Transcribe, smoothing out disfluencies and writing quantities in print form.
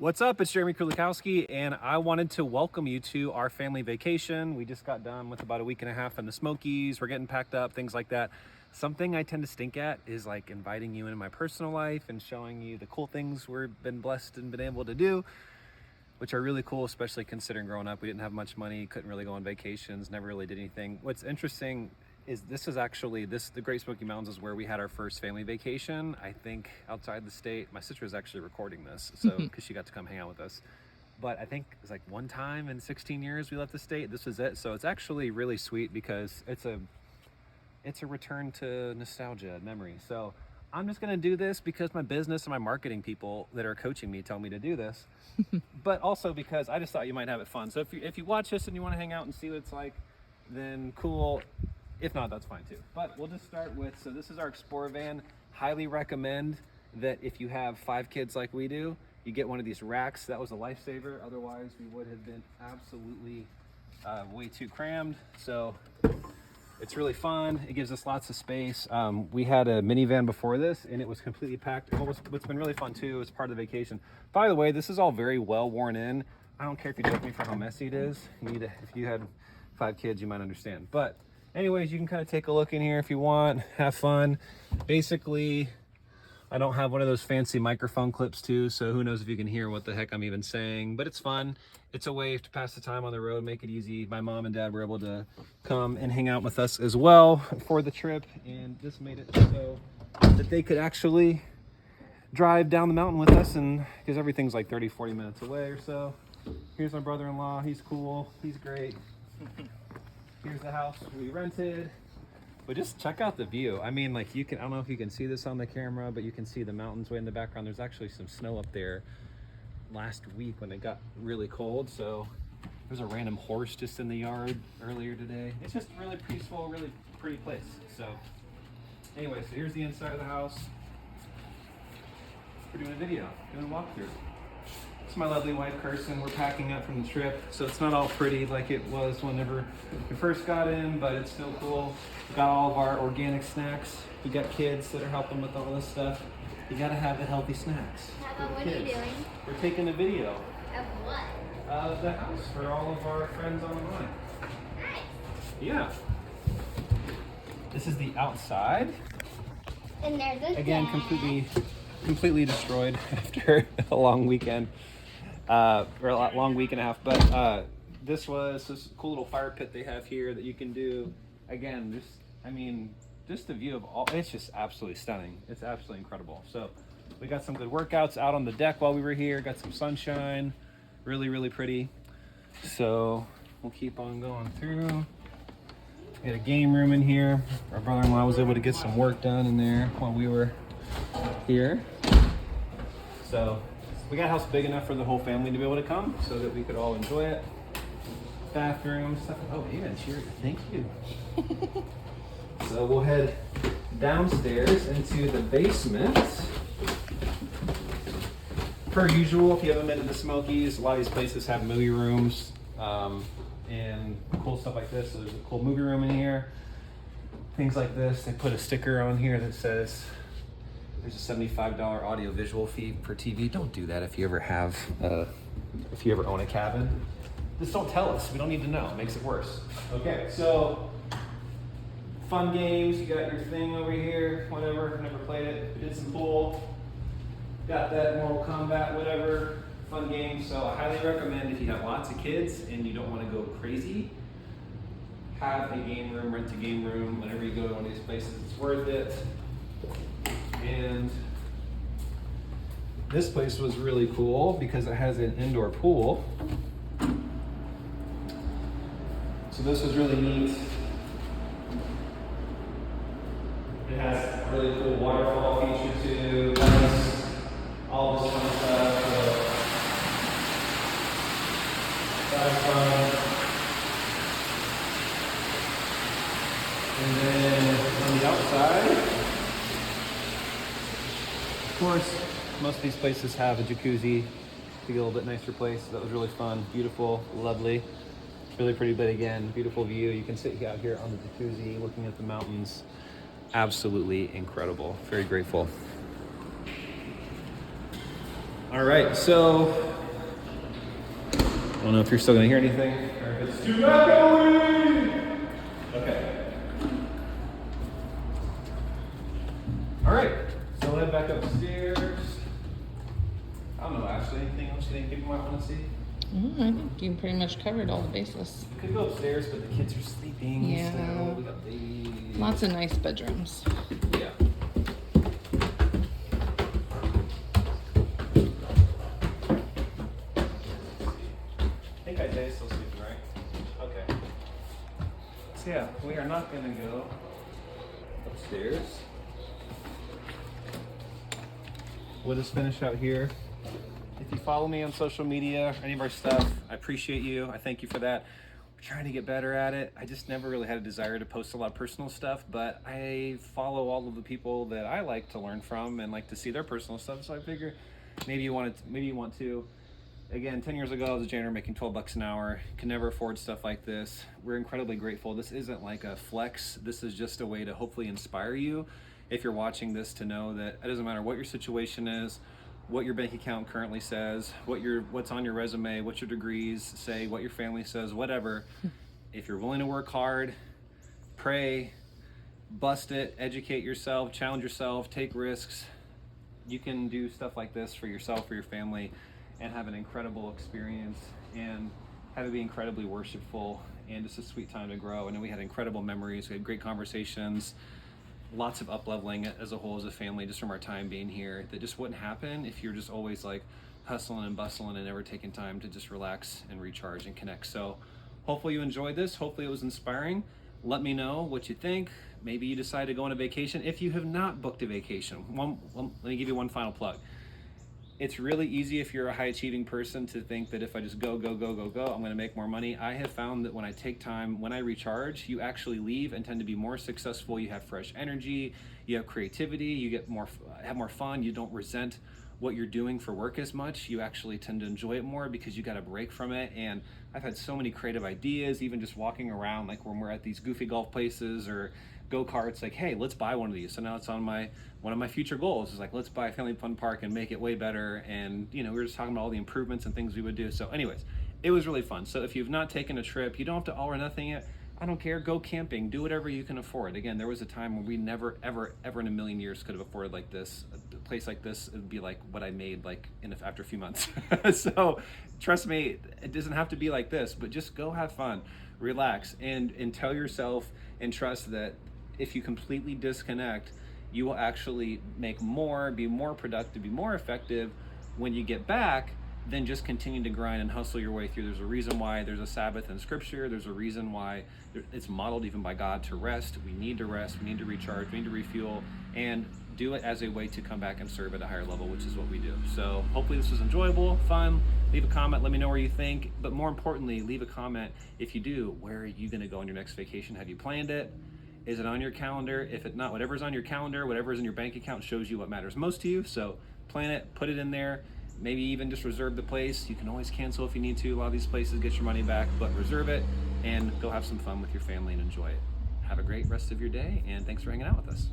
What's up? It's Jeremy Kulikowski, and I wanted to welcome you to our family vacation. We just got done with about a week and a half in the Smokies. We're getting packed up, things like that. Something I tend to stink at is like inviting you into my personal life and showing you the cool things we've been blessed and been able to do, which are really cool, especially considering growing up, we didn't have much money, couldn't really go on vacations, never really did anything. What's interesting is the Great Smoky Mountains is where we had our first family vacation, I think, outside the state. My sister was actually recording this, so because she got to come hang out with us. But I think it was like one time in 16 years we left the state. This was it. So it's actually really sweet because it's a return to nostalgia and memory. So I'm just gonna do this because my business and my marketing people that are coaching me tell me to do this, but also because I just thought you might have it fun. So if you watch this and you want to hang out and see what it's like, then cool. If not, that's fine too. But we'll just start with, so this is our Explorer van. Highly recommend that if you have 5 kids like we do, you get one of these racks. That was a lifesaver. Otherwise, we would have been absolutely way too crammed. So it's really fun. It gives us lots of space. We had a minivan before this, and it was completely packed. What's been really fun too is part of the vacation. By the way, this is all very well worn in. I don't care if you judge me for how messy it is. If you had 5 kids, you might understand. But anyways, you can kind of take a look in here if you want, have fun. Basically, I don't have one of those fancy microphone clips too, so who knows if you can hear what the heck I'm even saying, but it's fun. It's a way to pass the time on the road, make it easy. My mom and dad were able to come and hang out with us as well for the trip, and this made it so that they could actually drive down the mountain with us, and because everything's like 30-40 minutes away or so. Here's my brother-in-law. He's cool, he's great. Here's the house we rented, but just check out the view. I mean, like, I don't know if you can see this on the camera, but you can see the mountains way in the background. There's actually some snow up there last week when it got really cold, so there's a random horse just in the yard earlier today. It's just really peaceful, really pretty place. So anyway, so here's the inside of the house. We're doing a video, doing a walkthrough. It's my lovely wife, Kirsten. We're packing up from the trip, so it's not all pretty like it was whenever we first got in, but it's still cool. We got all of our organic snacks. We got kids that are helping with all this stuff. You gotta have the healthy snacks. What are you doing? We're taking a video Of what? of the house for all of our friends online. Nice. Yeah. This is the outside. And there's a Again, dad. completely destroyed after a long weekend. Or a long week and a half, but this was this cool little fire pit they have here that you can do. Again, just the view of all, it's just absolutely stunning. It's absolutely incredible. So we got some good workouts out on the deck while we were here, got some sunshine, really pretty. So we'll keep on going through. We got a game room in here. Our brother-in-law was able to get some work done in there while we were here. So we got a house big enough for the whole family to be able to come so that we could all enjoy it. Bathroom, stuff. Oh, even cheers. Thank you. So we'll head downstairs into the basement. Per usual, if you haven't been to the Smokies, a lot of these places have movie rooms and cool stuff like this. So there's a cool movie room in here. Things like this. They put a sticker on here that says, there's a $75 audio visual fee per TV. Don't do that if you ever own a cabin. Just don't tell us. We don't need to know. It makes it worse. Okay, so fun games. You got your thing over here. Whatever. Never played it. We did some pool. Got that Mortal Kombat. Whatever. Fun games. So I highly recommend if you have lots of kids and you don't want to go crazy, have a game room. Rent a game room. Whenever you go to one of these places, it's worth it. And this place was really cool because it has an indoor pool. So this was really neat. It has a really cool waterfall feature too. All this fun stuff. So that's fun. And then on the outside, of course, most of these places have a jacuzzi to get a little bit nicer place. So that was really fun, beautiful, lovely, really pretty. But again, beautiful view. You can sit out here on the jacuzzi, looking at the mountains. Absolutely incredible. Very grateful. All right, so don't know if you're still gonna hear anything or if it's too echoey. Okay. All right, so we'll head back upstairs. I don't know, Ashley, anything else you think people might want to see? I think you pretty much covered all the bases. We could go upstairs, but the kids are sleeping. Yeah. So we got the... Lots of nice bedrooms. Yeah. I think Isaiah's still sleeping, right? Okay. So yeah, we are not gonna go upstairs. We'll just finish out here. If you follow me on social media, any of our stuff, I appreciate you. I thank you for that. We're trying to get better at it. I just never really had a desire to post a lot of personal stuff, but I follow all of the people that I like to learn from and like to see their personal stuff. So I figure maybe you want to. Again, 10 years ago, I was a janitor making $12 an hour. Could never afford stuff like this. We're incredibly grateful. This isn't like a flex. This is just a way to hopefully inspire you, if you're watching this, to know that it doesn't matter what your situation is, what your bank account currently says, what's on your resume, what your degrees say, what your family says, whatever. If you're willing to work hard, pray, bust it, educate yourself, challenge yourself, take risks, you can do stuff like this for yourself, for your family, and have an incredible experience and have it be incredibly worshipful and just a sweet time to grow. And then we had incredible memories. We had great conversations, lots of up-leveling as a whole as a family just from our time being here that just wouldn't happen if you're just always like hustling and bustling and never taking time to just relax and recharge and connect. So hopefully you enjoyed this. Hopefully it was inspiring. Let me know what you think. Maybe you decide to go on a vacation. If you have not booked a vacation, let me give you one final plug. It's really easy if you're a high achieving person to think that if I just go, I'm going to make more money. I have found that when I take time, when I recharge, you actually leave and tend to be more successful. You have fresh energy, you have creativity, you have more fun. You don't resent what you're doing for work as much. You actually tend to enjoy it more because you got a break from it. And I've had so many creative ideas, even just walking around, like when we're at these goofy golf places or go-karts, like, hey, let's buy one of these. So now it's on one of my future goals is like, let's buy a family fun park and make it way better. And we were just talking about all the improvements and things we would do. So anyways, it was really fun. So if you've not taken a trip, you don't have to all or nothing it. I don't care. Go camping. Do whatever you can afford. Again, there was a time when we never, ever, ever in a million years could have afforded like this. A place like this, it would be like what I made like after a few months. So trust me, it doesn't have to be like this, but just go have fun, relax, and tell yourself and trust that if you completely disconnect, you will actually make more, be more productive, be more effective when you get back than just continue to grind and hustle your way through. There's a reason why there's a Sabbath in Scripture. There's a reason why it's modeled even by God to rest. We need to rest, we need to recharge, we need to refuel, and do it as a way to come back and serve at a higher level, which is what we do. So hopefully this was enjoyable, fun. Leave a comment, let me know where you think, but more importantly, leave a comment if you do, where are you gonna go on your next vacation? Have you planned it? Is it on your calendar? If it's not, whatever's on your calendar, whatever's in your bank account shows you what matters most to you. So plan it, put it in there, maybe even just reserve the place. You can always cancel if you need to. A lot of these places get your money back, but reserve it and go have some fun with your family and enjoy it. Have a great rest of your day, and thanks for hanging out with us.